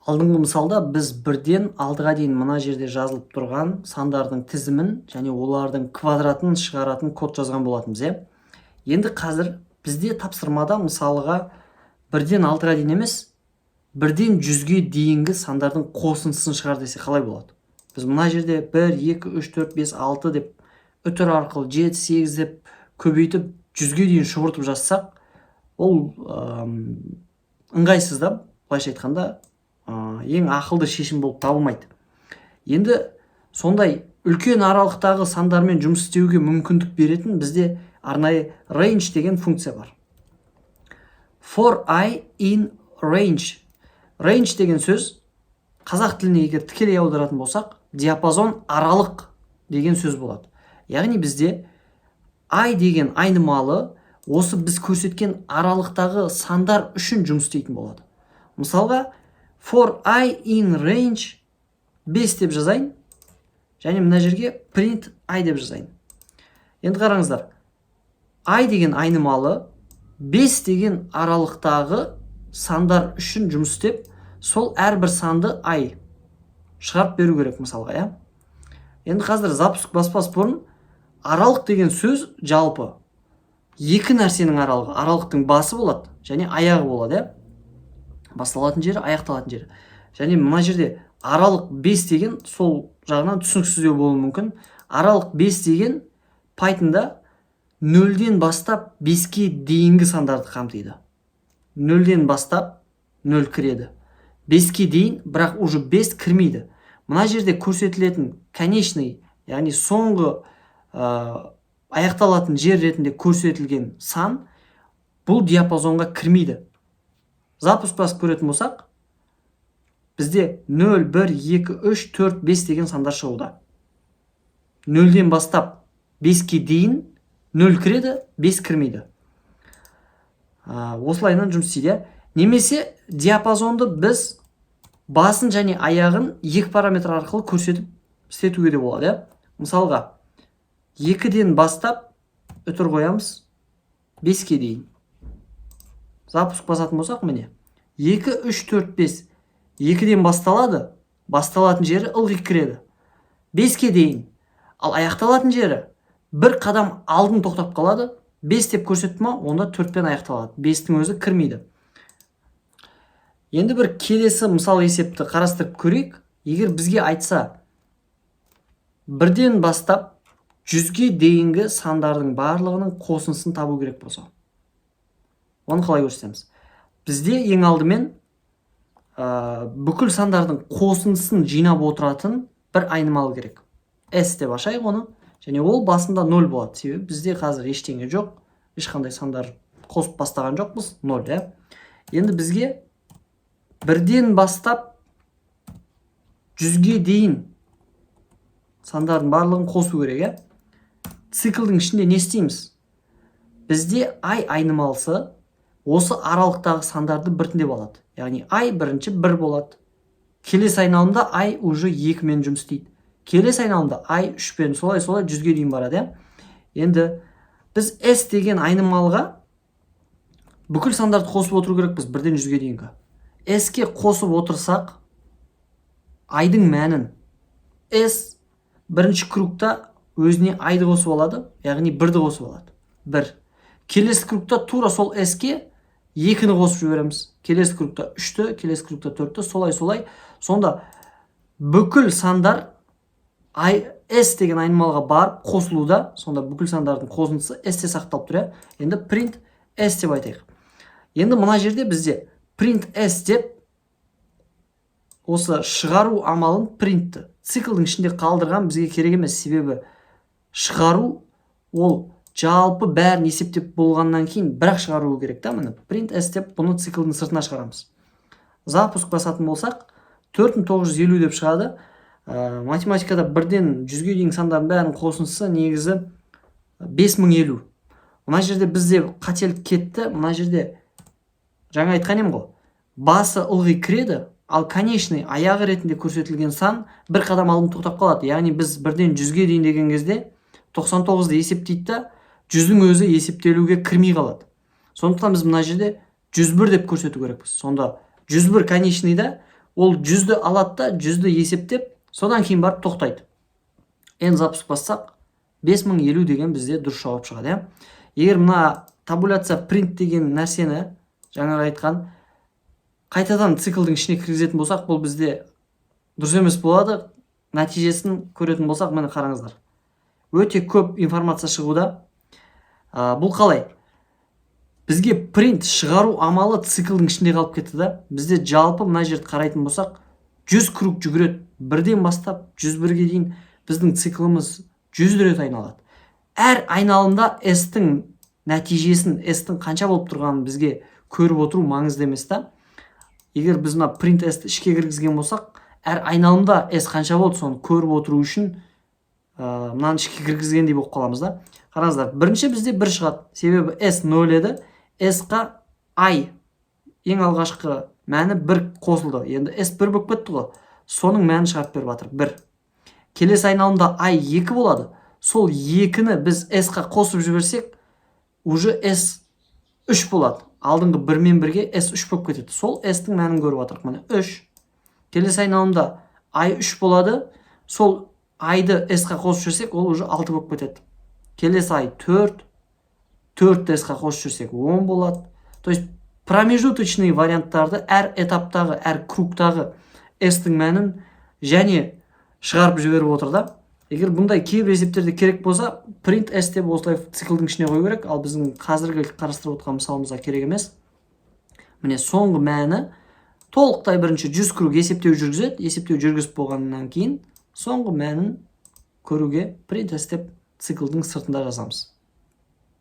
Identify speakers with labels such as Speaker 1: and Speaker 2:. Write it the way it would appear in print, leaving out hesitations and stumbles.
Speaker 1: Алдыңғы мысалда біз бірден алдыға дейін мына жерде жазылып тұрған сандардың тізімін және олардың квадратын шығаратын код жазған болатынбыз, Енді қазір бізде тапсырмада мысалыға бірден алдыға дейін емес, бірден 100-ге дейінгі сандардың қосындысын шығар десе қалай болады? Біз мына жерде 1, 2, 3, 4, 5, 6 деп үтір арқылы 7, 8 деп көбейтіп 100-ге дейін шұбыртып жазсақ, ол ыңғайсыз да, былайша айтқанда ең ақылды шешім болып табылмайды. Енді сондай үлкен аралықтағы сандармен жұмыс істеуге мүмкіндік беретін бізде арнайы range деген функция бар. For I in range. Range деген сөз қазақ тіліне егер тікелей аударатын болсақ, диапазон аралық деген сөз болады. Яғни бізде I деген айнымалы осы біз көрсеткен аралықтағы сандар үшін жұмыс істейтін болады. Мысалға, for I in range 5 деп жазайын, және мына жерге print I деп жазайын. Енді қараңыздар, I деген айнымалы 5 деген аралықтағы сандар үшін жұмыс істеп, сол әрбір санды I шығарып беру керек мысалға, Енді қазір запуск баспас бұрын аралық деген сөз жалпы екі нәрсенің аралығы. Аралықтың басы болады және аяғы болады, Басталатын жері, аяқталатын жері. Және мына жерде аралық 5 деген сол жағынан түсініксіздеу болуы мүмкін. Аралық 5 деген Pythonда 0-ден бастап 5-ке дейінгі сандарды қамтиды. 0-ден бастап 0 кіреді. 5-ке дейін, бірақ уже 5 кірмейді. Мына жерде көрсетілетін конечный, яғни соңғы аяқталатын жер ретінде көрсетілген сан бұл диапазонға кірмейді. Запуск басып көретін болсақ, бізде 0, 1, 2, 3, 4, 5 деген сандар шығуда. 0-ден бастап 5-ке дейін 0 кіреді, 5 кірмейді. Осылайынан жұмыс істейді. Немесе диапазонды біз басын және аяғын екі параметр арқылы көрсетіп істетуге де болады, Мысалға, 2-ден бастап үтір қоямыз 5-ке дейін. Запуск басатын болсақ, міне 2, 3, 4, 5 2-ден басталады, басталатын жері ылғи кіреді. 5-ке дейін, ал аяқталатын жері бір қадам алдын тоқтап қалады. 5 деп көрсетті ма, онда 4-пен аяқталады. 5-тің өзі кірмейді. Енді бір келесі мысал есепті қарастырып көрейік. Егер бізге айтса, 1-ден бастап 100-ге дейінгі сандардың барлығының қосындысын табу керек болса, оны қалай көрсетеміз? Бізде ең алдымен бүкіл сандардың қосындысын жинап отыратын бір айнымалы керек. S деп ашайық оны, және ол басында 0 болады. Себебі бізде қазір ештеңе жоқ, ешқандай сандар қосып бастаған жоқпыз, 0, Енді бізге 1-ден бастап 100-ге дейін сандардың барлығын қосу керек, Циклдің ішінде не істейміз? Бізде I айнымалысы осы аралықтағы сандарды біртіндеп алады. Яғни I бірінші 1 болады. Келесі айналымда I уже 2-мен жұмыс істейді. Келесі айналымда I 3-пен, солай 100-ге дейін барады, Енді біз S деген айнымалыға бүкіл сандарды қосып отыру керекпіз 1-ден 100-ге дейінгі. S-ке қосып отырсақ, I-дың мәнін S бірінші кругта өзіне I-ды қосып алады, яғни 1-ді қосып алады. 1. Келесі кругта тура сол S-ке 2-ні қосып жібереміз. Келесі кругта 3-ті, келесі кругта 4-ті, солай. Сонда бүкіл сандар S деген айнымалыға барып қосылуда, сонда бүкіл сандардың қосындысы S-те сақталып тұр, Енді print S деп айтайық. Енді мына жерде бізде print S деп осы шығару амалын printті циклдің ішінде қалдырған бізге керек емес, себебі шығару ол жалпы бәрін есептеп болғаннан кейін бірақ шығару керек, Міне print S деп бұны циклдің сыртына шығарамыз. Запуск басатын болсақ, 4950 деп шығады. Математикада 1-ден 100-ге дейін сандардың бәрінің қосындысы негізі 5050. Мына жерде бізде қателік кетті. Мына жерде жаңа айтқан ем ғой, басы ылғи кіреді, ал конечный аяғы ретінде көрсетілген сан бір қадам алдын тоқтап қалады. Яғни біз 1-ден 100-ге дейін деген кезде 99-ды есептейді, 100-дің өзі есептелуге кірмей қалады. Сондықтан біз мына жерде 101 деп көрсету керекпіз. Сонда 101 конечныйда ол 100-ді алады да 100-ді есептеп содан кейін барып тоқтайды. N запуск бассақ 5050 деген бізде дұрыс жауап шығады. Иә? Егер мына табуляция print деген нәрсені жаңа айтқан қайтадан циклдің ішіне кіргізетін болсақ, бұл бізде дұрыс емес болады. Нәтижесін көретін болсақ, міне қараңыздар. Өте көп информация шығуда. Бұл қалай? Бізге print шығару амалы циклдің ішінде қалып кетті да. Бізде жалпы мына жерді қарайтын болсақ, 100 круг жүгіреді. Бірден бастап 101-ге дейін біздің цикліміз 100 рет айналады. Әр айналымда S-тің нәтижесін, S-тің қанша болып тұрғанын бізге көріп отыру маңызды емес та. Егер біз мына print S-ті ішке кіргізген болсақ, әр айналымда S қанша болды, соны көріп отыру үшін мынаны ішке кіргізгендей болып қаламыз да. Қараңыздар, бірінші бізде 1 шығады. Себебі S 0 еді. S-қа I ең алғашқы мәні 1 қосылды. Енді S 1 болып кетті ғой. Соның мәнін шығарып беріп жатыр 1. Келесі айналымда I 2 болады. Сол 2-ні біз S-қа қосып жіберсек, уже S 3 болады. Алдыңғы 1 мен 1-ге S 3 болып кетеді. Сол S-тің мәнін көріп жатырық. Міне 3. Келесі айналымда I 3 болады. Сол I-ды S-қа қосып жүрсек, ол уже 6 болып кетеді. Келесі I 4. 4-ді S-қа қосып жүрсек 10 болады. То есть промежуточный варианттарды әр этаптағы, әр кругтағы S-тің мәнін және шығарып жіберіп отыр да. Егер бұндай кейбір есептерде керек болса, print S деп осылай циклдің ішіне қою керек, ал біздің қазіргі қарастырып отқан мысалымызға керек емес. Міне соңғы мәні толықтай бірінші 100 круг есептеу жүргізеді. Есептеу жүргізіп болғаннан кейін соңғы мәнін көруге print S деп циклдің сыртында жазамыз.